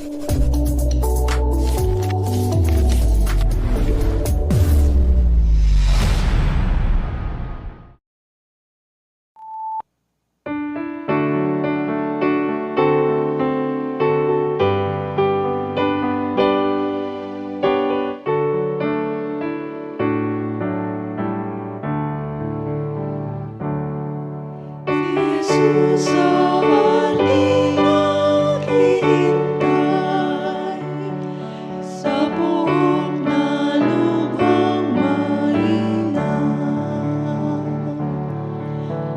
Jesus, sa ating naghihintay, sa buhok na lubhang mainam.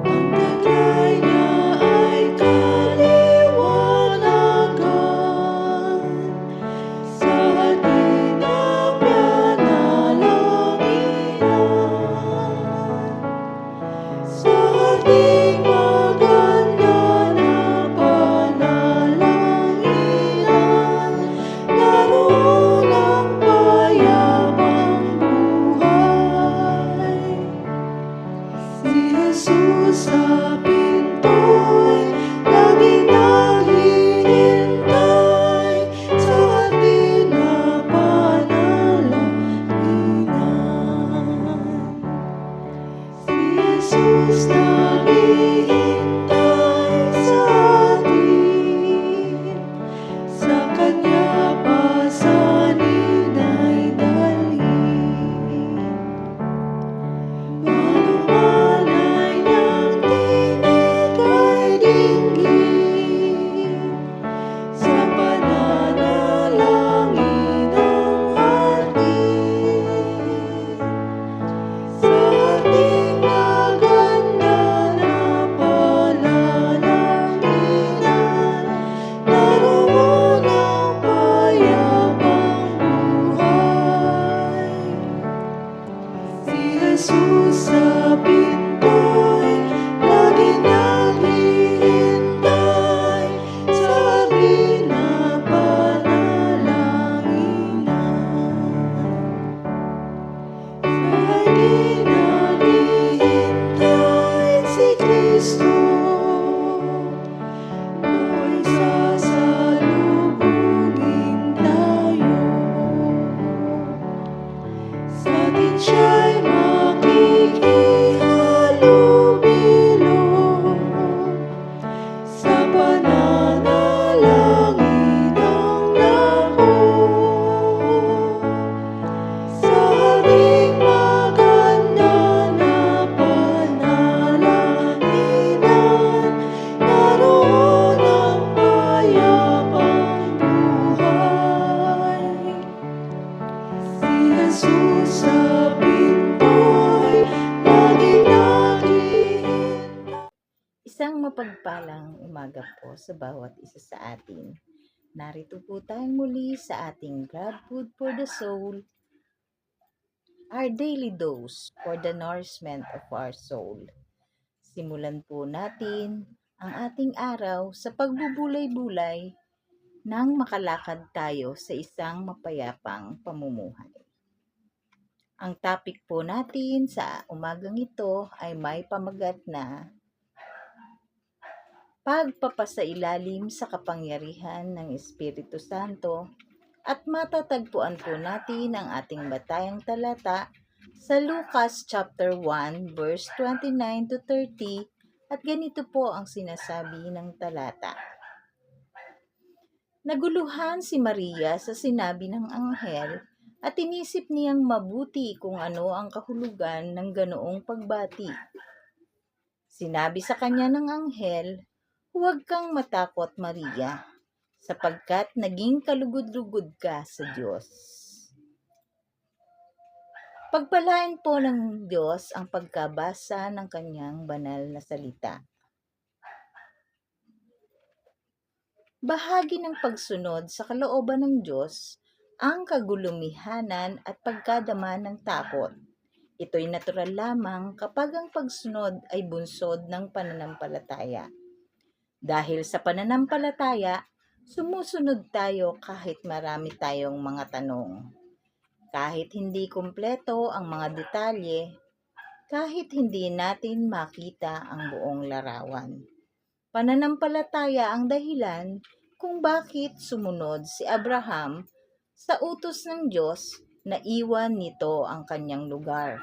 Ang taglay niya ay kaliwanagan, sa ating napanalangin. Sa ating maganda na panalangin, naroon ang payapang buhay. Si Jesus sa pinto'y laging naghihintay, sa ating napanalangin. Si Jesus naghihintay sa atin, sa Kanya pasanin ay dalhin. Anuman ay niyang tinig ay dinggin, sa pananalangin ang hatid. Sa ating maganda na panalangin, naroon ang payapang buhay. Si Jesus sa pinto'y laging naghihintay, sa ating napanalangin. Sa ating naghihintay si Kristo, Ko'y sasalubungin tayo. Sa atin siya'y makikihalubilo, sa pananalangin ang lako. Sa ating maganda na panalangin, naroon ang payapang buhay. Si Jesus sa pinto'y laging naghihintay. Isang mapagpalang umaga po sa bawat isa sa atin. Narito po tayong muli sa ating Grab Food for the Soul, our daily dose for the nourishment of our soul. Simulan po natin ang ating araw sa pagbubulay-bulay nang makalakad tayo sa isang mapayapang pamumuhay. Ang topic po natin sa umagang ito ay may pamagat na pagpapasailalim sa kapangyarihan ng Espiritu Santo, at matatagpuan po natin ang ating batayang talata sa Lucas chapter 1 verse 29 to 30, at ganito po ang sinasabi ng talata. Naguluhan si Maria sa sinabi ng anghel, at inisip niyang mabuti kung ano ang kahulugan ng ganoong pagbati. Sinabi sa kanya ng anghel, "Huwag kang matakot, Maria, sapagkat naging kalugod-lugod ka sa Diyos. Pagpalain po ng Diyos ang pagkabasa ng kanyang banal na salita." Bahagi ng pagsunod sa kalooban ng Diyos ang kagulumihanan at pagkadama ng takot. Ito'y natural lamang kapag ang pagsunod ay bunsod ng pananampalataya. Dahil sa pananampalataya, sumusunod tayo kahit marami tayong mga tanong. Kahit hindi kumpleto ang mga detalye, kahit hindi natin makita ang buong larawan. Pananampalataya ang dahilan kung bakit sumunod si Abraham sa utos ng Diyos na iwan nito ang kanyang lugar,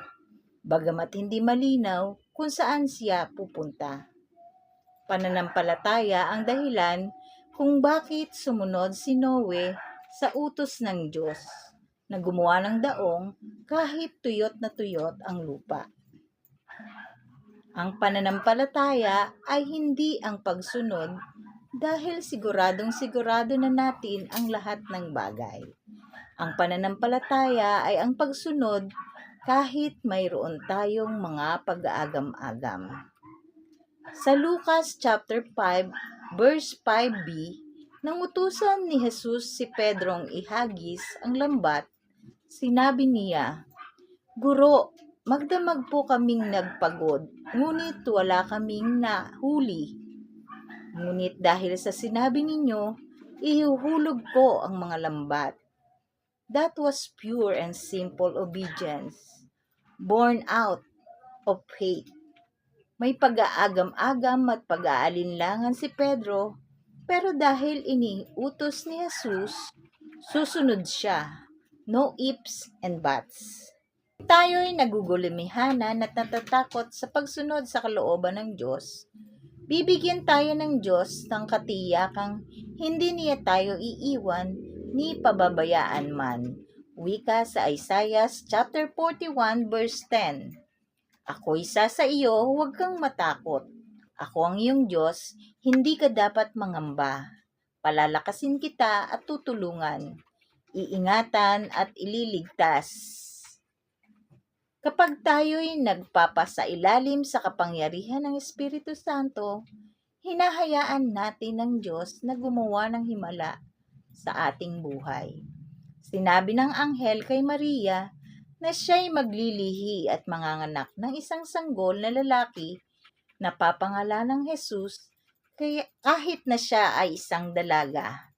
bagamat hindi malinaw kung saan siya pupunta. Pananampalataya ang dahilan kung bakit sumunod si Noe sa utos ng Diyos na gumawa ng daong kahit tuyot na tuyot ang lupa. Ang pananampalataya ay hindi ang pagsunod dahil siguradong sigurado na natin ang lahat ng bagay. Ang pananampalataya ay ang pagsunod kahit mayroon tayong mga pag-aagam-agam. Sa Lucas chapter 5 verse 5b, nang utusan ni Jesus si Pedrong ihagis ang lambat, sinabi niya, "Guro, magdamag po kaming nagpagod, ngunit wala kaming nahuli. Ngunit dahil sa sinabi ninyo, ihuhulog ko ang mga lambat." That was pure and simple obedience, born out of faith. May pag-aagam-agam at pag-aalinlangan si Pedro, pero dahil iniutos ni Jesus, susunod siya. No ifs and buts. Tayo'y nagugulimihanan at natatakot sa pagsunod sa kalooban ng Diyos. Bibigyan tayo ng Diyos ng katiyakang hindi niya tayo iiwan ni pababayaan man. Wika sa Isaiah chapter 41 verse 10. Ako'y sa iyo, huwag kang matakot. Ako ang iyong Diyos, hindi ka dapat mangamba. Palalakasin kita at tutulungan. Iingatan at ililigtas. Kapag tayo'y nagpapasailalim sa kapangyarihan ng Espiritu Santo, hinahayaan natin ng Diyos na gumawa ng himala sa ating buhay. Sinabi ng anghel kay Maria na siya'y maglilihi at manganganak ng isang sanggol na lalaki na papangalan ng Jesus kahit na siya ay isang dalaga.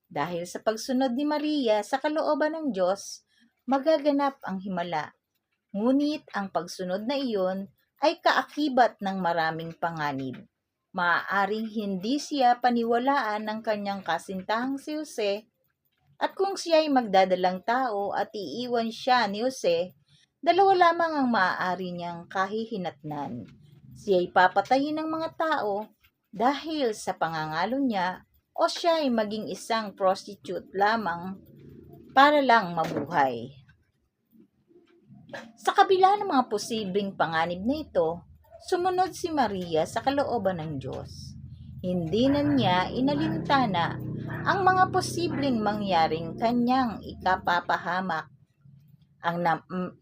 Dahil sa pagsunod ni Maria sa kalooban ng Diyos, magaganap ang himala. Ngunit ang pagsunod na iyon ay kaakibat ng maraming panganib. Maaaring hindi siya paniwalaan ng kanyang kasintahang si Jose, at kung siya ay magdadalang tao at iiwan siya ni Jose, dalawa lamang ang maaari niyang kahihinatnan. Siya ay papatayin ng mga tao dahil sa pangangalo niya, o siya ay maging isang prostitute lamang para lang mabuhay. Sa kabila ng mga posibleng panganib na ito, sumunod si Maria sa kalooban ng Diyos. Hindi na niya inalintana ang mga posibleng mangyaring kanyang ikapapahamak. Ang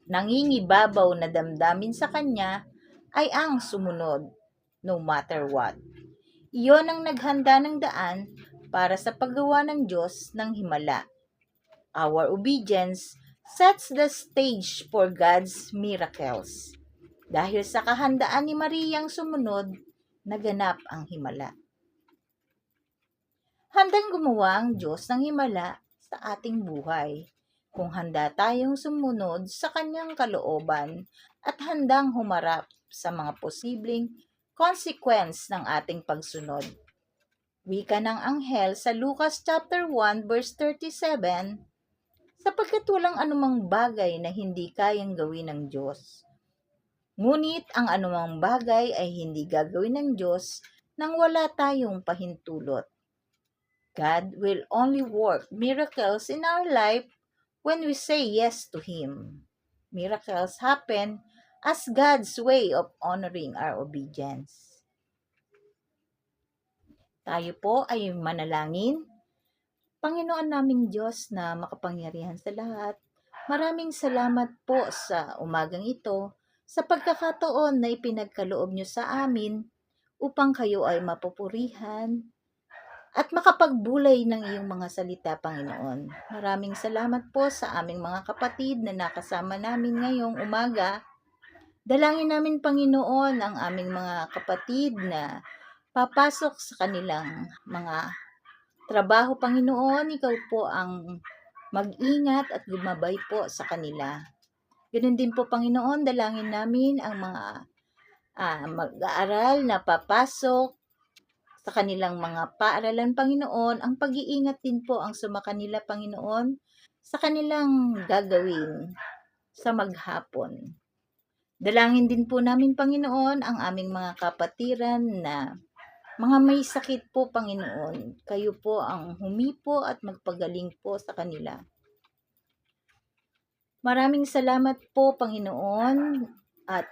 nangingibabaw na damdamin sa kanya ay ang sumunod, no matter what. Iyon ang naghanda ng daan para sa paggawa ng Diyos ng himala. Our obedience sets the stage for God's miracles. Dahil sa kahandaan ni Mariyang sumunod, naganap ang himala. Handang gumawa ang Diyos ng himala sa ating buhay kung handa tayong sumunod sa kanyang kalooban at handang humarap sa mga posibleng consequence ng ating pagsunod. Wika ng anghel sa Lucas chapter 1 verse 37, sapagkat walang anumang bagay na hindi kayang gawin ng Diyos. Ngunit ang anumang bagay ay hindi gagawin ng Diyos nang wala tayong pahintulot. God will only work miracles in our life when we say yes to Him. Miracles happen as God's way of honoring our obedience. Tayo po ay manalangin. Panginoon naming Diyos na makapangyarihan sa lahat, maraming salamat po sa umagang ito, sa pagkakataon na ipinagkaloob niyo sa amin upang kayo ay mapupurihan at makapagbulay ng iyong mga salita, Panginoon. Maraming salamat po sa aming mga kapatid na nakasama namin ngayong umaga. Dalangin namin, Panginoon, ang aming mga kapatid na papasok sa kanilang mga trabaho, Panginoon. Ikaw po ang mag-ingat at gumabay po sa kanila. Ganun din po, Panginoon, dalangin namin ang mga mag-aaral na papasok sa kanilang mga paaralan, Panginoon. Ang pag-iingat din po ang sumakanila, Panginoon, sa kanilang gagawin sa maghapon. Dalangin din po namin, Panginoon, ang aming mga kapatiran na mga may sakit po, Panginoon. Kayo po ang humipo at magpagaling po sa kanila. Maraming salamat po, Panginoon, at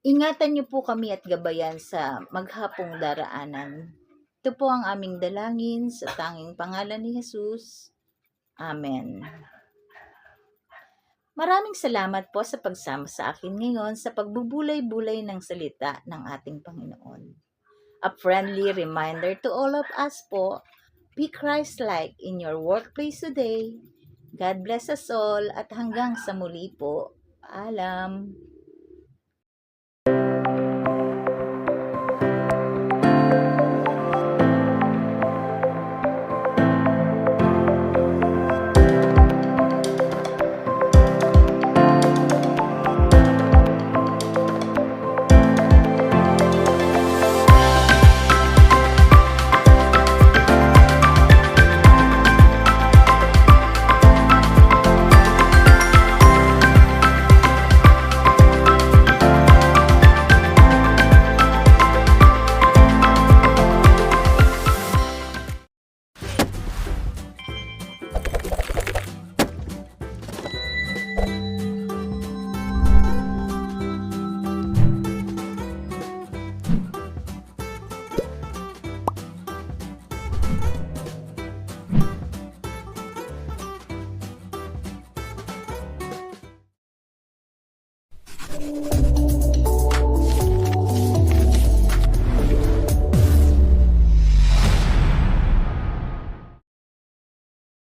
ingatan niyo po kami at gabayan sa maghapong daraanan. Ito po ang aming dalangin sa tanging pangalan ni Jesus. Amen. Maraming salamat po sa pagsama sa akin ngayon sa pagbubulay-bulay ng salita ng ating Panginoon. A friendly reminder to all of us po, be Christ-like in your workplace today. God bless us all at hanggang sa muli po. Paalam.